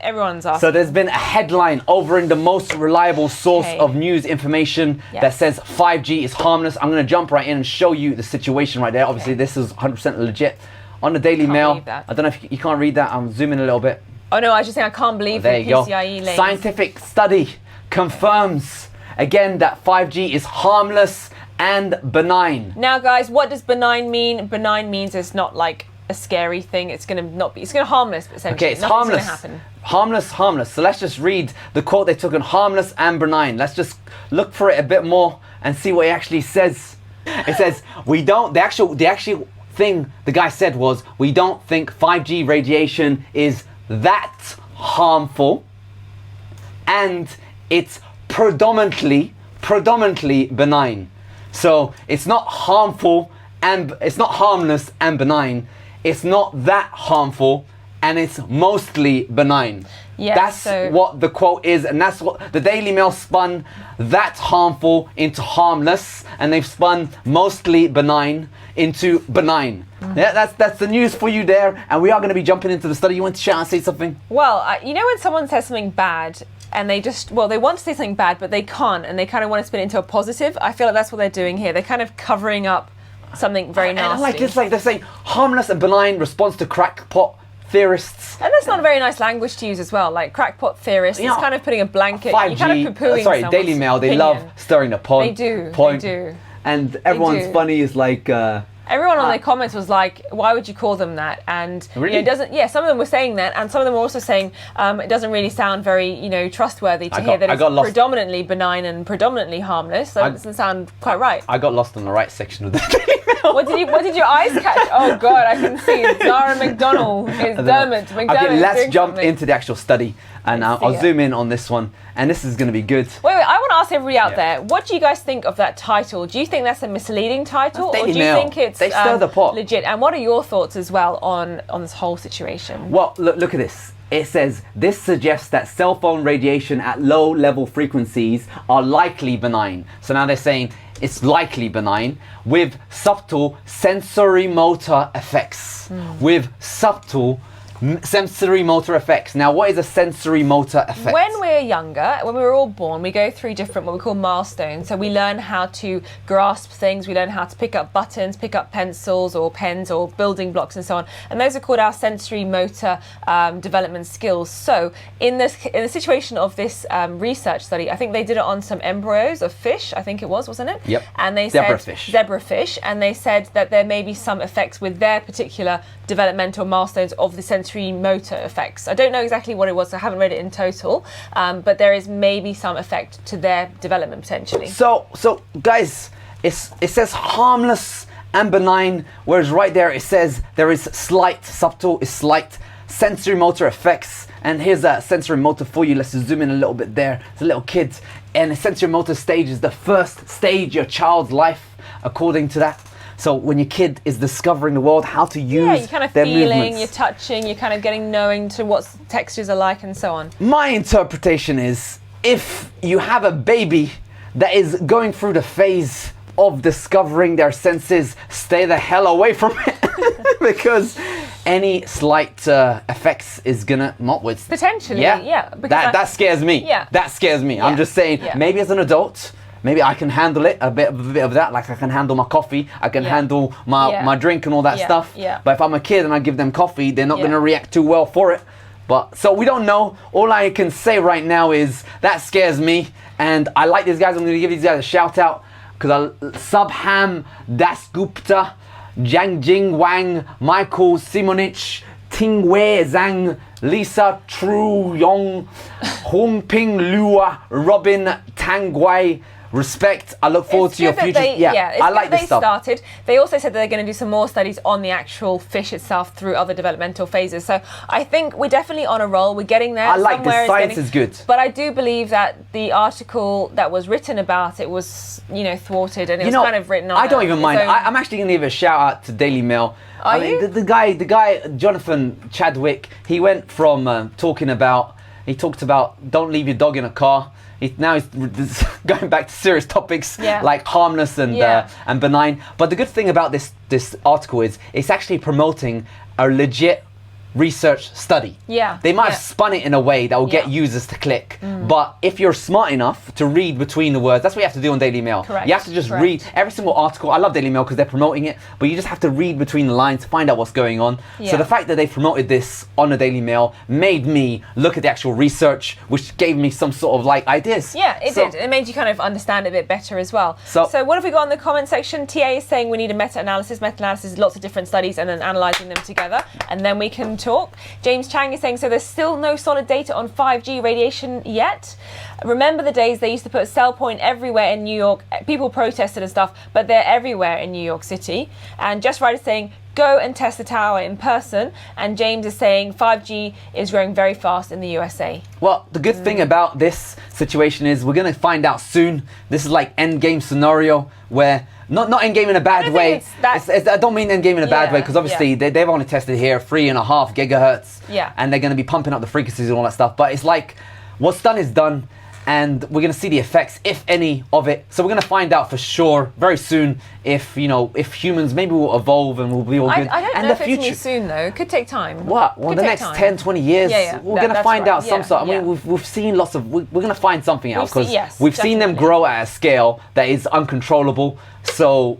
everyone's asking. So there's been a headline over in the most reliable source of news information that says 5G is harmless. I'm going to jump right in and show you the situation right there. Obviously, this is 100% legit. On the Daily Mail, I don't know if you can't read that. I'm zooming a little bit. Oh no, I was just saying I can't believe the PCIe links. Scientific study confirms again that 5G is harmless and benign. Now guys, what does benign mean? Benign means it's not like a scary thing. It's going to harmless, but essentially. Okay, it's harmless. Happen. Harmless. So let's just read the quote they took on harmless and benign. Let's just look for it a bit more and see what it actually says. It says, the actual thing the guy said was, we don't think 5G radiation is that harmful, and it's predominantly benign. So it's not harmful and it's not harmless and benign. It's not that harmful and it's mostly benign. Yes, that's what the quote is, and that's what the Daily Mail spun that harmful into harmless, and they've spun mostly benign into benign. Yeah, that's the news for you there, and we are going to be jumping into the study. You want to shout and say something? Well, you know when someone says something bad and they want to say something bad but they can't, and they kind of want to spin it into a positive. I feel like that's what they're doing here. They're kind of covering up something very nasty. And I like it's like they're saying harmless and benign response to crackpot theorists. And that's not a very nice language to use as well, like crackpot theorists. It's kind of putting a blanket. 5G, you're kind of poo-pooing someone's Daily Mail, they opinion. love stirring the pot. They do. And everyone's funny is like... Everyone on the comments was like, why would you call them that? And really? It doesn't. Yeah, some of them were saying that, and some of them were also saying it doesn't really sound very, trustworthy to hear that it's predominantly benign and predominantly harmless. So it doesn't sound quite right. I got lost in the right section of the Daily Mail. What did your eyes catch? Oh God, I can see Zara McDonald is Dermot. Okay, let's jump into the actual study, and I'll zoom in on this one, and this is going to be good. Wait, I want to ask everybody out there, what do you guys think of that title? Do you think that's a misleading title, or do you think it's legit? And what are your thoughts as well on this whole situation? Well, look at this. It says, this suggests that cell phone radiation at low level frequencies are likely benign. So now they're saying it's likely benign with subtle sensory motor effects. With subtle sensory motor effects. Now, what is a sensory motor effect? When we're younger, when we were all born, we go through different what we call milestones. So we learn how to grasp things, we learn how to pick up buttons, pick up pencils or pens or building blocks and so on. And those are called our sensory motor development skills. So in the situation of this research study, I think they did it on some embryos of fish, I think it was, wasn't it? Yep. And they said zebrafish, and they said that there may be some effects with their particular developmental milestones of the sensory motor effects. I don't know exactly what it was, I haven't read it in total, but there is maybe some effect to their development potentially. So guys, it says harmless and benign, whereas right there it says there is slight sensory motor effects. And here's a sensory motor for you. Let's just zoom in a little bit there. It's a little kid, and the sensory motor stage is the first stage of your child's life, according to that. So when your kid is discovering the world, how to use you're kind of their feeling, movements. you're touching, you're kind of getting knowing to what textures are like and so on. My interpretation is, if you have a baby that is going through the phase of discovering their senses, stay the hell away from it. Because any slight effects is gonna potentially, yeah. That scares me. Yeah. That scares me. Yeah. I'm just saying, maybe as an adult, maybe I can handle it, a bit of that, like I can handle my coffee, I can handle my drink and all that stuff. Yeah. But if I'm a kid and I give them coffee, they're not going to react too well for it. But so we don't know. All I can say right now is that scares me, and I like these guys. I'm going to give these guys a shout out because Subham Dasgupta, Jiang Jing Wang, Michael Simonich, Ting Wei Zhang, Lisa Tru Yong, Hong Ping Lua, Robin Tangwei. Respect. I look forward to your future. I like this stuff. They also said that they're going to do some more studies on the actual fish itself through other developmental phases. So I think we're definitely on a roll. We're getting there. I like this. Science is good. But I do believe that the article that was written about it was, thwarted, and it was kind of written on. I don't even mind. I'm actually going to give a shout out to Daily Mail. Are you? The guy, Jonathan Chadwick. He went from talked about don't leave your dog in a car. Now he's going back to serious topics like harmless and benign. But the good thing about this article is it's actually promoting a legit research study. Yeah. They might have spun it in a way that will get users to click. But if you're smart enough to read between the words, that's what you have to do on Daily Mail. Correct. You have to just read every single article. I love Daily Mail because they're promoting it, but you just have to read between the lines to find out what's going on. So the fact that they promoted this on the Daily Mail made me look at the actual research, which gave me some sort of like ideas. Yeah, it did. It made you kind of understand it a bit better as well. So what have we got in the comment section? TA is saying we need a meta-analysis. Meta-analysis is lots of different studies and then analysing them together, and then we can talk. James Chang is saying, so there's still no solid data on 5G radiation yet. Remember the days they used to put a cell point everywhere in New York. People protested and stuff, but they're everywhere in New York City. And Just Right is saying, go and test the tower in person. And James is saying 5G is growing very fast in the USA. Well, the good thing about this situation is we're going to find out soon. This is like end game scenario where not end game in a bad way. I don't mean end game in a bad way, because obviously they've only tested here 3.5 gigahertz. Yeah. And they're going to be pumping up the frequencies and all that stuff. But it's like what's done is done. And we're going to see the effects, if any, of it. So we're going to find out for sure very soon if humans maybe will evolve and will be all good. I don't and know the if it's going to be soon, though. It could take time. What? Well, the next 10, 20 years, we're going to find out some sort. I mean, we've seen lots of... We're going to find something out because we've seen them grow at a scale that is uncontrollable. So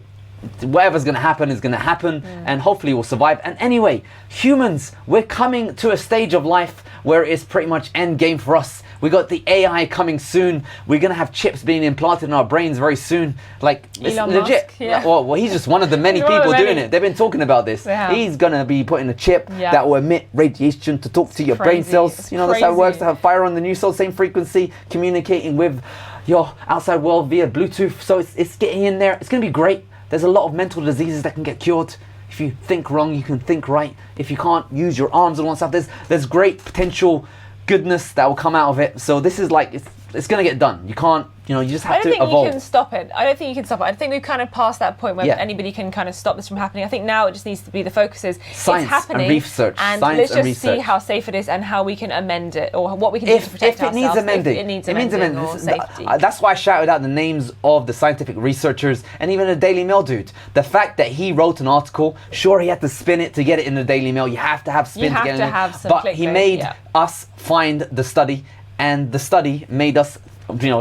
whatever's going to happen is going to happen, and hopefully we'll survive. And anyway, humans, we're coming to a stage of life where it's pretty much end game for us. We got the AI coming soon. We're gonna have chips being implanted in our brains very soon. Like, it's legit. Musk, well, he's just one of the many people doing it. They've been talking about this. He's gonna be putting a chip that will emit radiation to talk to your brain cells. You know, that's how it works. To have fire on the new cell, same frequency, communicating with your outside world via Bluetooth. So it's getting in there. It's gonna be great. There's a lot of mental diseases that can get cured. If you think wrong, you can think right. If you can't use your arms and all that stuff, there's great potential goodness that will come out of it. So this is like, it's going to get done. You can't, you just have to evolve. I don't think you can stop it. I think we've kind of passed that point where anybody can kind of stop this from happening. I think now it just needs to be the focus is science it's happening and research. And let's just see how safe it is and how we can amend it, or what we can do to protect ourselves. Needs amending. If it needs amending or safety. That's why I shouted out the names of the scientific researchers and even the Daily Mail dude. The fact that he wrote an article, sure, he had to spin it to get it in the Daily Mail. You have to have spin to get it in. But he made us find the study, and the study made us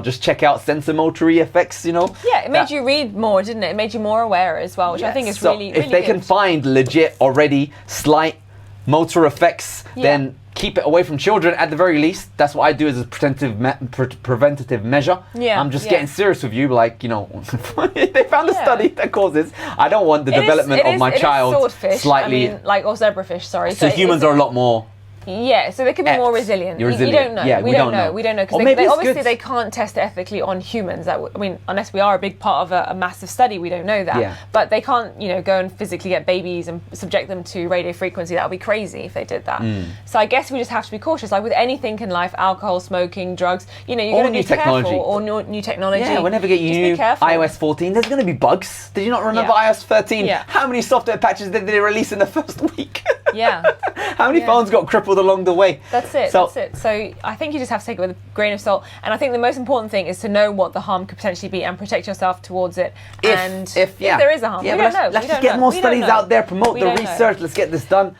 just check out sensomotory effects, Yeah, it made you read more, didn't it? It made you more aware as well, which I think is really if they can find legit already slight motor effects, then keep it away from children at the very least. That's what I do as a preventative measure. Yeah, I'm just getting serious with you, like, they found a study that causes. I don't want the development of my child swordfish, slightly... or zebrafish, sorry. So humans are a lot more... Yeah, so they could be more resilient. You don't know. Yeah, we don't know. We don't know because obviously they can't test it ethically on humans. Unless we are a big part of a massive study, we don't know that. Yeah. But they can't, go and physically get babies and subject them to radio frequency. That would be crazy if they did that. So I guess we just have to be cautious. Like with anything in life, alcohol, smoking, drugs, you're going to be careful. Or new technology. Yeah, whenever you get new iOS 14, there's going to be bugs. Did you not remember iOS 13? Yeah. How many software patches did they release in the first week? Yeah. How many phones got crippled along the way? That's it. So I think you just have to take it with a grain of salt. And I think the most important thing is to know what the harm could potentially be and protect yourself towards it. If there is a harm. Yeah, we don't know. Let's just get more studies out there, promote the research. Let's get this done.